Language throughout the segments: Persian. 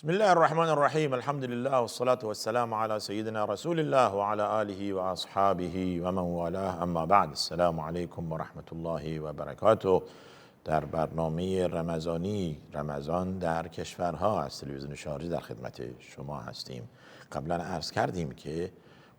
بسم الله الرحمن الرحیم. الحمد لله والصلاة والسلام على سیدنا رسول الله وعلى آله و اصحابه و من والاه. اما بعد، السلام علیکم و رحمت الله و برکاته. در برنامه رمضانی رمضان در کشورها از تلویزیون شارجه در خدمت شما هستیم. قبلا عرض کردیم که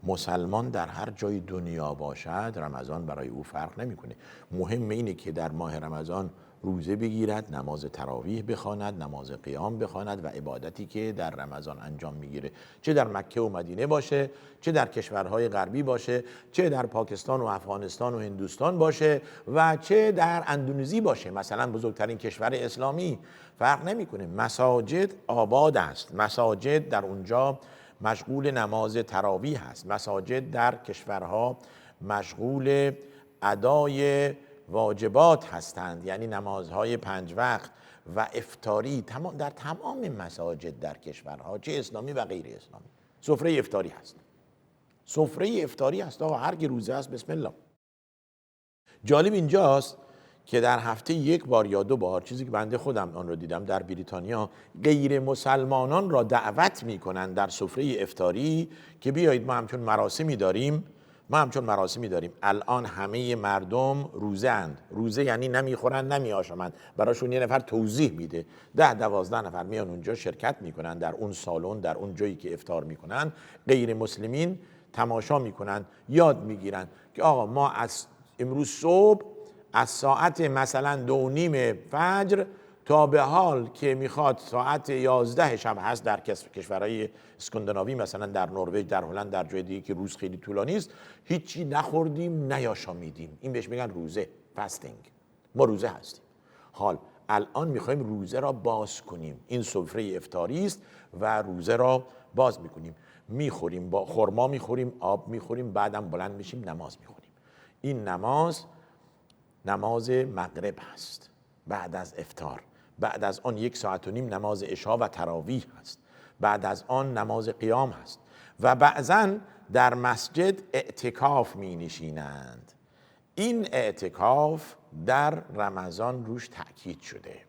مسلمان در هر جای دنیا باشد رمضان برای او فرق نمیکنه. مهم اینه که در ماه رمضان روزه بگیرد، نماز تراویح بخواند، نماز قیام بخواند و عبادتی که در رمضان انجام میگیره، چه در مکه و مدینه باشه، چه در کشورهای غربی باشه، چه در پاکستان و افغانستان و هندوستان باشه و چه در اندونزی باشه، مثلا بزرگترین کشور اسلامی، فرق نمیکنه. مساجد آباد است، مساجد در اونجا مشغول نماز تراویح هست، مساجد در کشورها مشغول ادای واجبات هستند، یعنی نمازهای 5 وقت و افطاری در تمام مساجد در کشورها چه اسلامی و غیر اسلامی سفره افطاری هست. سفره افطاری هست آقا، هر کی روزه است بسم الله. جالب اینجاست که در هفته 1 بار یا 2 بار، چیزی که بنده خودم آن رو دیدم در بریتانیا، غیر مسلمانان را دعوت میکنن در سفره افطاری که بیایید ما همچون مراسمی داریم. الان همه مردم روزه اند. روزه یعنی نمیخورن نمیآشامند. براشون یه نفر توضیح میده، 10-12 نفر میان اونجا شرکت میکنن در اون سالن، در اون جایی که افطار میکنن. غیر مسلمین تماشا میکنن، یاد میگیرن که آقا ما از امروز صبح از ساعت مثلا 2:30 فجر تا به حال که میخواد ساعت 11 شب هست در کشورهای اسکاندیناوی، مثلا در نروژ، در هلند، در جای دیگه که روز خیلی طولانی است، هیچی نخوردیم نیاشامیدیم. این بهش میگن روزه، فاستینگ. ما روزه هستیم. حال الان میخوایم روزه را باز کنیم. این سفره افطاری است و روزه را باز میکنیم. میخوریم، با خرما میخوریم، آب میخوریم، بعدم بلند میشیم نماز میخوریم. این نماز مغرب هست بعد از افطار. بعد از آن 1 ساعت و نیم نماز عشا و تراویح هست. بعد از آن نماز قیام هست و بعضن در مسجد اعتکاف می نشینند. این اعتکاف در رمضان روش تأکید شده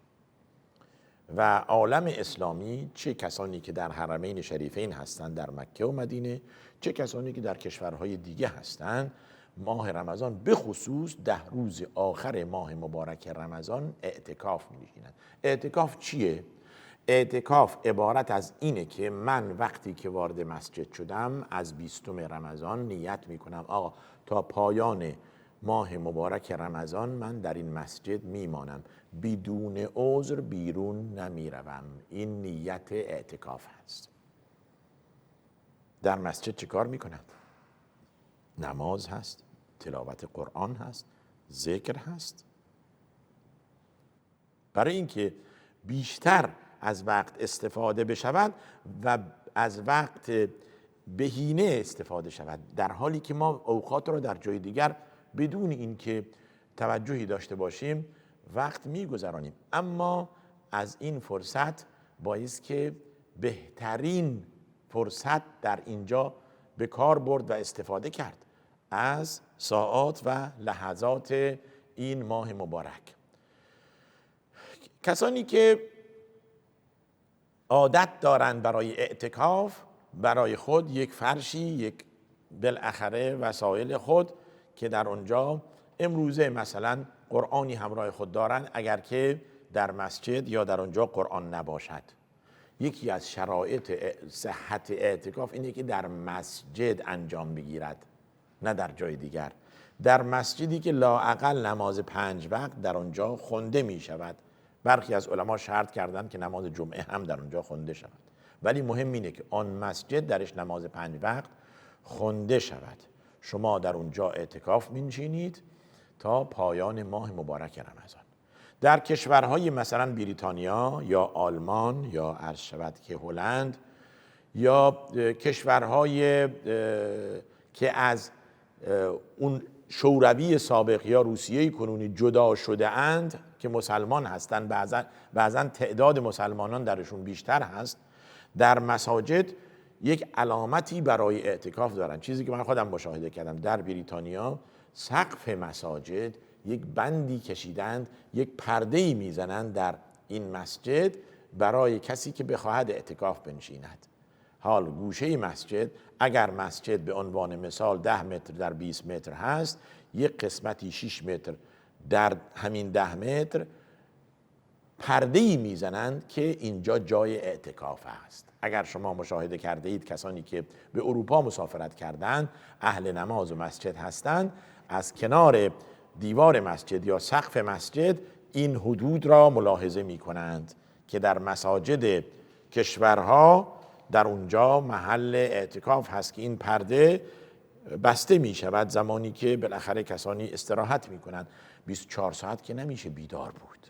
و عالم اسلامی، چه کسانی که در حرمین شریفین هستند در مکه و مدینه، چه کسانی که در کشورهای دیگه هستند، ماه رمضان به خصوص 10 روز آخر ماه مبارک رمضان اعتکاف می نشینند. اعتکاف چیه؟ اعتکاف عبارت از اینه که من وقتی که وارد مسجد شدم از 20 رمضان نیت می کنم آقا تا پایان ماه مبارک رمضان من در این مسجد میمانم، بدون عذر بیرون نمیروم. این نیت اعتکاف هست. در مسجد چه کار میکنند؟ نماز هست، تلاوت قرآن هست، ذکر هست. برای اینکه بیشتر از وقت استفاده بشود و از وقت بهینه استفاده شود، در حالی که ما اوقات را در جای دیگر بدون اینکه توجهی داشته باشیم وقت میگذرانیم. اما از این فرصت باعث که بهترین فرصت در اینجا به کار برد و استفاده کرد از ساعات و لحظات این ماه مبارک. کسانی که عادت دارند برای اعتکاف برای خود یک فرشی، یک بالاخره وسایل خود که در اونجا امروزه مثلا قرآنی همراه خود دارند، اگر که در مسجد یا در اونجا قرآن نباشد. یکی از شرایط صحت اعتکاف اینه که در مسجد انجام بگیرد، نه در جای دیگر. در مسجدی که لااقل نماز 5 وقت در اونجا خونده می شود. برخی از علما شرط کردند که نماز جمعه هم در اونجا خونده شود، ولی مهم اینه که آن مسجد درش نماز 5 وقت خونده شود. شما در اونجا اعتکاف می نشینید تا پایان ماه مبارک رمضان. در کشورهای مثلا بریتانیا یا آلمان یا عرض شود که هلند یا کشورهای که از اون شوروی سابق یا روسیه کنونی جدا شده اند که مسلمان هستند، بعضا تعداد مسلمانان درشون بیشتر هست، در مساجد یک علامتی برای اعتکاف دارن. چیزی که من خودم مشاهده کردم در بریتانیا، سقف مساجد یک بندی کشیدند، یک پرده‌ای میزنند در این مسجد برای کسی که بخواهد اعتکاف بنشیند. حال گوشه مسجد، اگر مسجد به عنوان مثال 10 متر در 20 متر هست، یک قسمتی 6 متر در همین 10 متر پرده‌ای میزنند که اینجا جای اعتکاف است. اگر شما مشاهده کرده اید کسانی که به اروپا مسافرت کردند، اهل نماز و مسجد هستند، از کنار دیوار مسجد یا سقف مسجد این حدود را ملاحظه می کنند که در مساجد کشورها در اونجا محل اعتکاف هست که این پرده بسته می شود زمانی که بالاخره کسانی استراحت می کنند. 24 ساعت که نمیشه بیدار بود،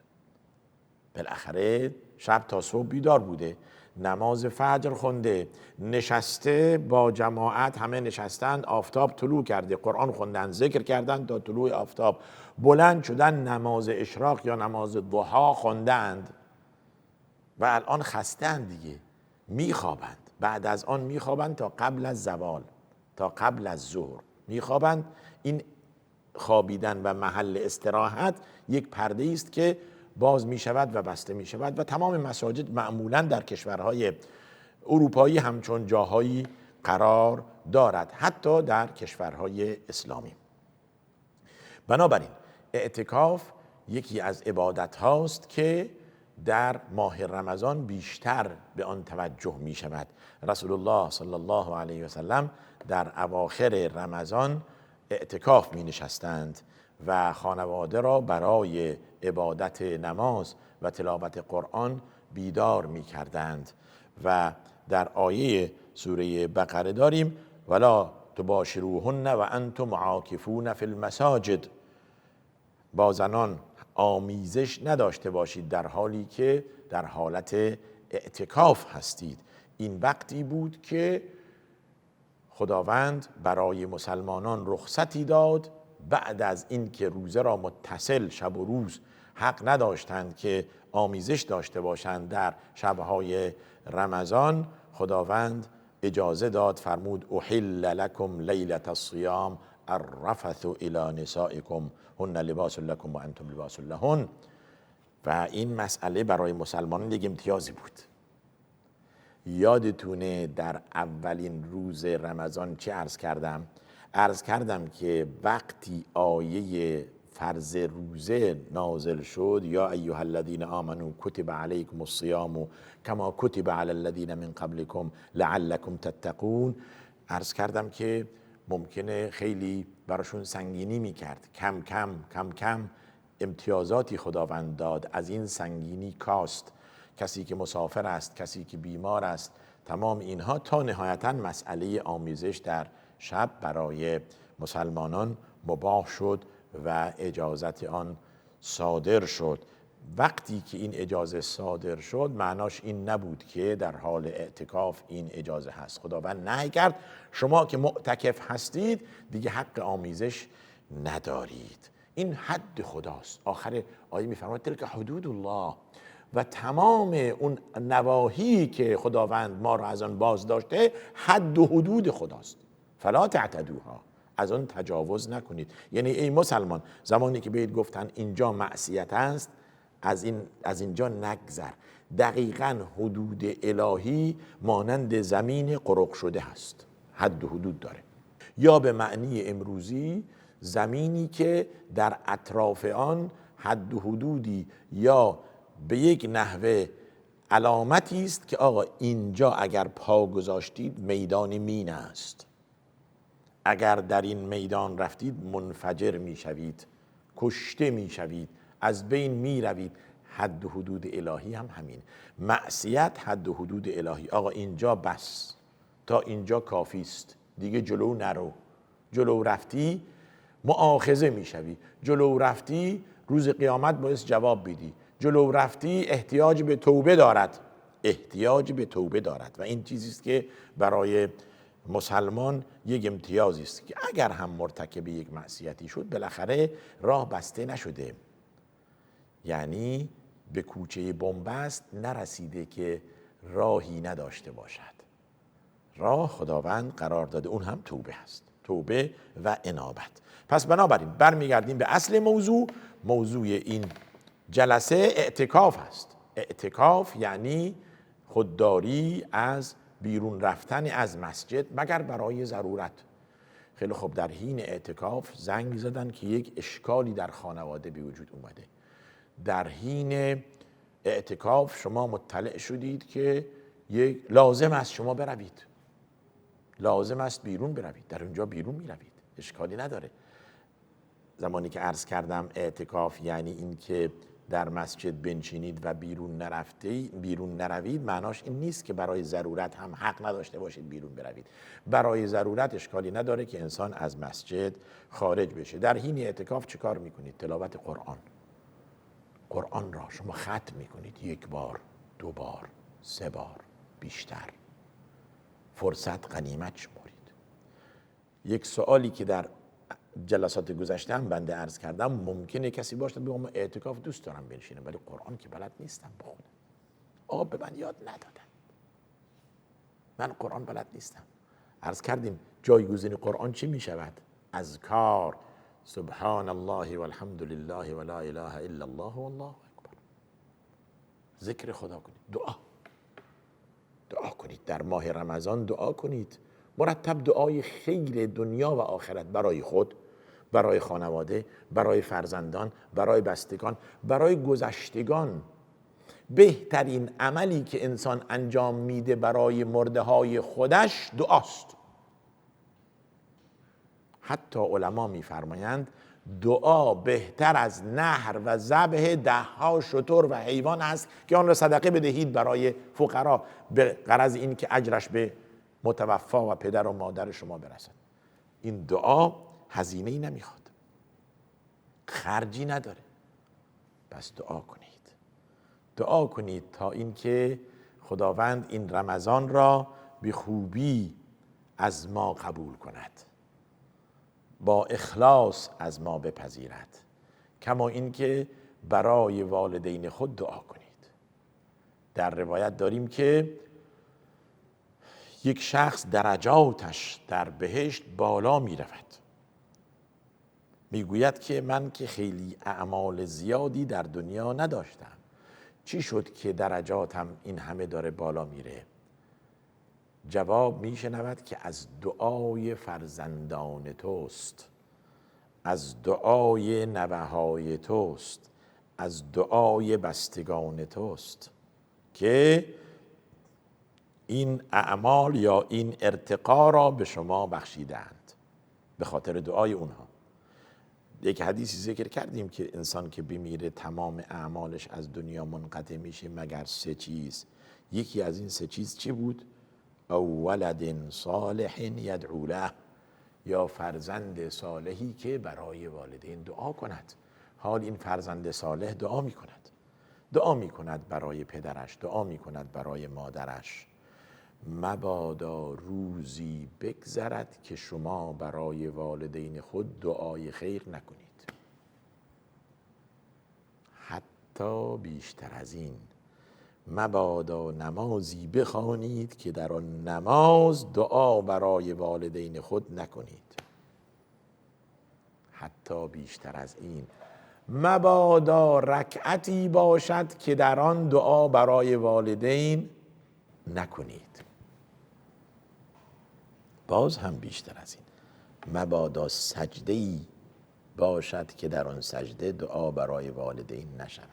بالاخره شب تا صبح بیدار بوده، نماز فجر خونده، نشسته با جماعت، همه نشستند، آفتاب طلوع کرده، قرآن خوندن، ذکر کردن تا طلوع آفتاب، بلند شدن نماز اشراق یا نماز ضحی خوندند و الان خستند دیگه، میخوابند. بعد از آن میخوابند تا قبل از زوال، تا قبل از ظهر میخوابند. این خوابیدن و محل استراحت یک پرده است که باز می شود و بسته می شود و تمام مساجد معمولا در کشورهای اروپایی همچون جاهایی قرار دارد، حتی در کشورهای اسلامی. بنابراین اعتکاف یکی از عبادت هاست که در ماه رمضان بیشتر به آن توجه می شود. رسول الله صلی الله علیه و سلم در اواخر رمضان اعتکاف می نشستند و خانواده را برای عبادت نماز و تلاوت قرآن بیدار می کردند و در آیه سوره بقره داریم ولا تباشروهن و انتم عاکفون فی المساجد، با زنان آمیزش نداشته باشید در حالی که در حالت اعتکاف هستید. این وقتی بود که خداوند برای مسلمانان رخصتی داد بعد از اینکه روزه را متصل شب و روز حق نداشتند که آمیزش داشته باشند در شبهای رمضان، خداوند اجازه داد، فرمود احل لکم لیلة الصیام الرفث الی نسائکم هن لباس لکم و انتم لباس لهن. و این مسئله برای مسلمانان یک امتیازی بود. یادتونه در اولین روز رمضان چه عرض کردم؟ عرض کردم که وقتی آیه فرض روزه نازل شد، یا ایها الذین آمنوا کتب علیکم الصیام کما کتب علی الذین من قبلکم لعلکم تتقون، عرض کردم که ممکنه خیلی براشون سنگینی میکرد. کم کم امتیازاتی خداوند داد، از این سنگینی کاست. کسی که مسافر است، کسی که بیمار است، تمام اینها، تا نهایتا مسئله آمیزش در شب برای مسلمانان مباح شد و اجازت آن صادر شد. وقتی که این اجازه صادر شد معناش این نبود که در حال اعتکاف این اجازه هست. خداوند نهی کرد شما که معتکف هستید دیگه حق آمیزش ندارید. این حد خداست. آخر آیه میفرماید تلک حدود الله، و تمام اون نواهی که خداوند ما را از آن باز داشته حد و حدود خداست. فلا تعتدوها، از آن تجاوز نکنید. یعنی ای مسلمان، زمانی که بهت گفتن اینجا معصیت است، از اینجا نگذر. دقیقاً حدود الهی مانند زمین قرق شده هست، حد و حدود داره. یا به معنی امروزی زمینی که در اطراف آن حد و حدودی یا به یک نحوه علامتی است که آقا اینجا اگر پا گذاشتید میدان مین است، اگر در این میدان رفتید منفجر میشوید، کشته میشوید، از بین میروید. حد و حدود الهی هم همین. معصیت حد و حدود الهی. آقا اینجا بس، تا اینجا کافی است، دیگه جلو نرو. جلو رفتی مؤاخذه میشوی، جلو رفتی روز قیامت باعث جواب بدی، جلو رفتی احتیاج به توبه دارد، احتیاج به توبه دارد. و این چیزی است که برای مسلمان یک امتیازی است که اگر هم مرتکب یک معصیتی شد بالاخره راه بسته نشده، یعنی به کوچه بنبست نرسیده که راهی نداشته باشد. راه خداوند قرار داده، اون هم توبه هست، توبه و انابت. پس بنابراین برمیگردیم به اصل موضوع. موضوع این جلسه اعتکاف است. اعتکاف یعنی خودداری از بیرون رفتن از مسجد مگر برای ضرورت. خیلی خوب، در حین اعتکاف زنگ زدن که یک اشکالی در خانواده به وجود اومده. در حین اعتکاف شما مطلع شدید که لازم است شما بروید، لازم است بیرون بروید، در اونجا بیرون میروید، اشکالی نداره. زمانی که عرض کردم اعتکاف یعنی این که در مسجد بنشینید و بیرون نروید، معناش این نیست که برای ضرورت هم حق نداشته باشید بیرون بروید. برای ضرورت اشکالی نداره که انسان از مسجد خارج بشه. در حین اعتکاف چه کار میکنید؟ تلاوت قرآن را شما ختم میکنید، 1 بار، 2 بار، 3 بار، بیشتر. فرصت غنیمت شمارید. یک سوالی که در جلسات گذشته هم بنده عرض کردم، ممکنه کسی باشه به من اعتکاف دوست دارم بنشینم ولی قرآن که بلد نیستم بخونم. آقا به من یاد ندادن، من قرآن بلد نیستم. عرض کردیم جایگزین قرآن چی می شود؟ اذکار، سبحان الله والحمد لله ولا اله الا الله والله اکبر. ذکر خدا کنید، دعا کنید. در ماه رمضان دعا کنید، مرتب دعای خیر دنیا و آخرت، برای خود، برای خانواده، برای فرزندان، برای بستگان، برای گذشتگان. بهترین عملی که انسان انجام میده برای مرده های خودش دعاست. حتی علما میفرمایند دعا بهتر از نحر و ذبح 10 شتر و حیوان است که آن را صدقه بدهید برای فقرا، به غرض این که اجرش به متوفا و پدر و مادر شما برسد. این دعا هزینه‌ای نمیخواد، خرجی نداره. پس دعا کنید تا اینکه خداوند این رمضان را به خوبی از ما قبول کند، با اخلاص از ما بپذیرد. کما اینکه برای والدین خود دعا کنید. در روایت داریم که یک شخص درجاتش در بهشت بالا می رود. می گوید که من که خیلی اعمال زیادی در دنیا نداشتم، چی شد که درجاتم این همه داره بالا میره؟ جواب می شنود که از دعای فرزندان توست، از دعای نوه‌های توست، از دعای بستگان توست که این اعمال یا این ارتقا را به شما بخشیدند به خاطر دعای اونها. یک حدیثی ذکر کردیم که انسان که بمیره تمام اعمالش از دنیا منقطع میشه مگر 3 چیز. یکی از این 3 چیز چی بود؟ او ولد صالح یدعو له، یا فرزند صالحی که برای والدین دعا کند. حال این فرزند صالح دعا میکند برای پدرش، دعا میکند برای مادرش. مبادا روزی بگذرد که شما برای والدین خود دعای خیر نکنید. حتی بیشتر از این، مبادا نمازی بخوانید که در آن نماز دعا برای والدین خود نکنید. حتی بیشتر از این، مبادا رکعتی باشد که در آن دعا برای والدین نکنید. باز هم بیشتر از این، مبادا سجده‌ای باشد که در آن سجده دعا برای والدین نشود.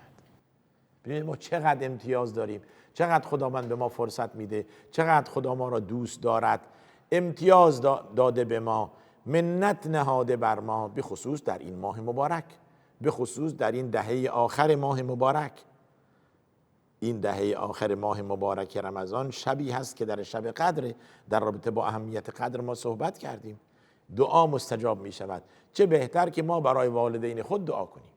ببینید ما چقدر امتیاز داریم، چقدر خداوند به ما فرصت میده، چقدر خدا ما را دوست دارد، امتیاز داده به ما، منت نهاده بر ما، به خصوص در این ماه مبارک، به خصوص در این دهه آخر ماه مبارک. این دهه آخر ماه مبارک رمضان شبی هست که در شب قدر. در رابطه با اهمیت قدر ما صحبت کردیم. دعا مستجاب می شود. چه بهتر که ما برای والدین خود دعا کنیم.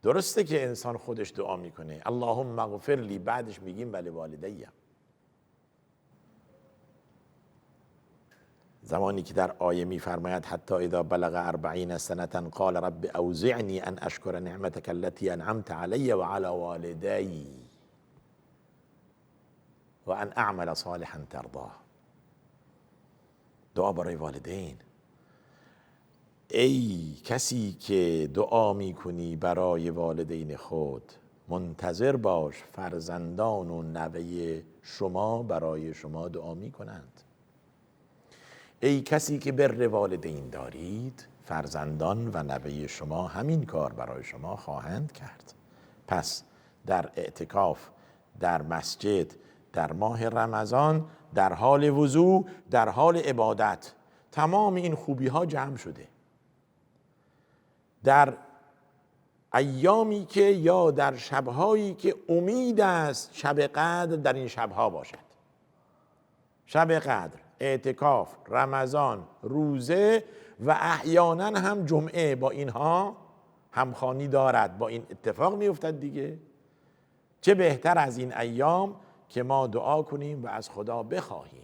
درسته که انسان خودش دعا میکنه اللهم اغفر لی، بعدش میگیم ولی والدیم. زمانی که در آیه میفرماید حتی اذا بلغ 40 سنة قال رب اوزعنی ان اشکر نعمتك التي انعمت علی و علی والدی و ان اعمل صالحا ترضاه. دعا برای والدین. ای کسی که دعا میکنی برای والدین خود، منتظر باش فرزندان و نوه شما برای شما دعا می کنند. ای کسی که بر والدین دارید، فرزندان و نوه شما همین کار برای شما خواهند کرد. پس در اعتکاف، در مسجد، در ماه رمضان، در حال وضو، در حال عبادت، تمام این خوبی ها جمع شده. در ایامی که یا در شبهایی که امید است شب قدر در این شبها باشد. شب قدر، اعتکاف، رمضان، روزه و احیانا هم جمعه با اینها همخوانی دارد، با این اتفاق می افتد دیگه. چه بهتر از این ایام که ما دعا کنیم و از خدا بخواهیم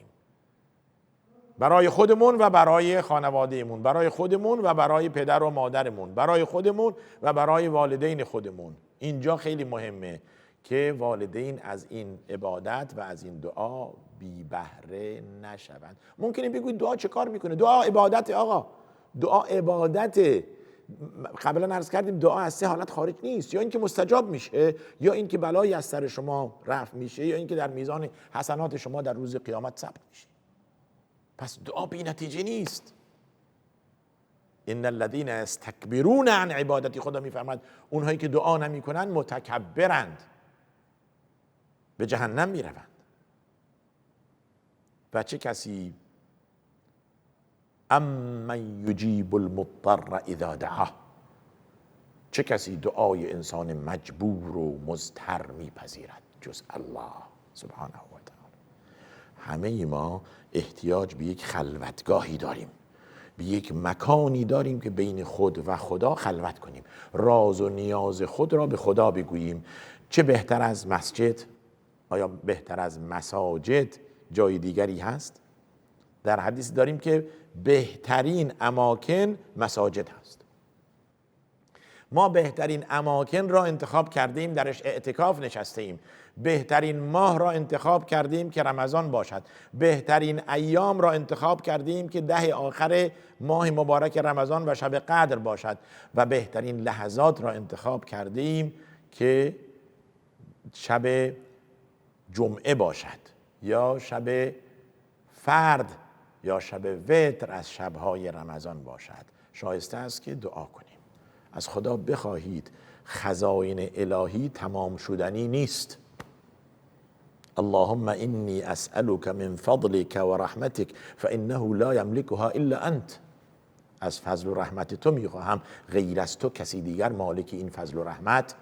برای خودمون و برای خانوادهمون، برای خودمون و برای پدر و مادرمون، برای خودمون و برای والدین خودمون. اینجا خیلی مهمه که والدین از این عبادت و از این دعا بی بهره نشوند. ممکنه بگوید دعا چه کار میکنه؟ دعا عبادت آقا، دعا عبادت. قبلا عرض کردیم دعا از سه حالت خارج نیست، یا اینکه مستجاب میشه، یا اینکه بلایی از سر شما رفع میشه، یا اینکه در میزان حسنات شما در روز قیامت ثبت میشه. پس دعا بی نتیجه نیست. ان الذين استكبرون عن عبادتی، خدا میفرماد اونهایی که دعا نمیکنن متکبرند، به جهنم میروند. و چه کسی امن یجیب المضطر اذا دعاه، چه کسی دعای انسان مجبور و مضطر میپذیرد جز الله سبحانه و تعالی. همه ما احتیاج به یک خلوتگاهی داریم، به یک مکانی داریم که بین خود و خدا خلوت کنیم، راز و نیاز خود را به خدا بگوییم. چه بهتر از مسجد؟ آیا بهتر از مساجد جای دیگری هست؟ در حدیث داریم که بهترین اماکن مساجد هست. ما بهترین اماکن را انتخاب کردیم، درش اعتکاف نشسته ایم. بهترین ماه را انتخاب کردیم که رمضان باشد. بهترین ایام را انتخاب کردیم که 10 آخر ماه مبارک رمضان و شب قدر باشد. و بهترین لحظات را انتخاب کردیم که شب جمعه باشد، یا شب فرد، یا شب وتر از شبهای رمضان باشد. شایسته است که دعا کنیم، از خدا بخواهید. خزائن الهی تمام شدنی نیست. اللهم انی اسألك من فضلك و رحمتك فانه لا یملکها الا انت. از فضل و رحمت تو میخواهم، غیر از تو کسی دیگر مالک این فضل و رحمت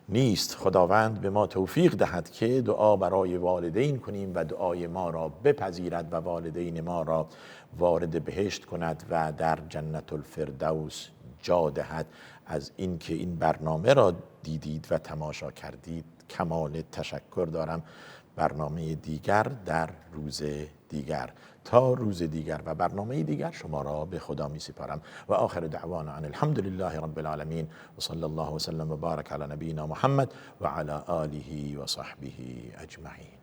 نیست. خداوند به ما توفیق دهد که دعا برای والدین کنیم و دعای ما را بپذیرد و والدین ما را وارد بهشت کند و در جنت الفردوس جا دهد. از اینکه این برنامه را دیدید و تماشا کردید کمال تشکر دارم. برنامه دیگر در روز دیگر، تا روز دیگر و برنامه دیگر شما را به خدا می سپارم. و آخر دعوانا ان الحمد لله رب العالمین و صلی الله وسلم و بارک علی نبینا محمد و علی آله و صحبه اجمعین.